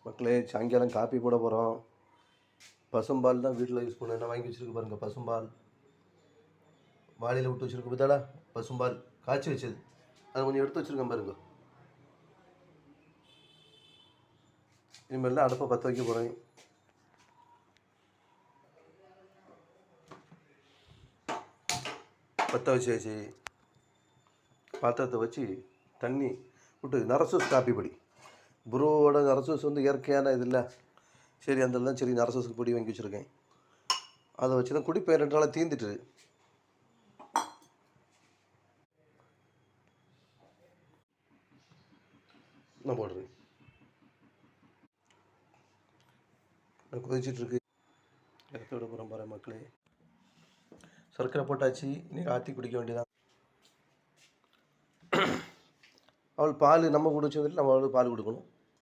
மக்களே, சாயங்காலம் காப்பி போட போகிறோம். பசும்பால் தான் வீட்டில் யூஸ் பண்ண என்ன வாங்கி வச்சுருக்கு பாருங்கள். பசும்பால் வாளியில் விட்டு வச்சுருக்கு பார்த்தாடா. பசும்பால் காய்ச்சி வச்சது, அதை கொஞ்சம் எடுத்து வச்சுருக்கேன் பாருங்க. இனிமேல் தான் அடுப்பை பற்ற வைக்க போகிறேன். பற்ற வச்சாச்சு. பாத்திரத்தை வச்சு தண்ணி விட்டு நரசூஸ் காப்பி பொடி. புரோவோட நரசூஸ் வந்து இயற்கையான இது இல்லை. சரி, அந்த தான் சரி நரசூஸுக்கு பொடி வாங்கி வச்சுருக்கேன். அதை வச்சு தான் குடிப்பேன். 2 நாளாக தீர்ந்துட்டு நான் போடுறேன். கொதிச்சிட்ருக்கு. எடுத்து விட போகிறேன் பாரு மக்களே. சர்க்கரை போட்டாச்சு. இன்றைக்கி ஆற்றி குடிக்க வேண்டியதான். அவள் பால் நம்ம குடிச்சதில்லை, நம்ம அவளுக்கு பால் கொடுக்கணும்.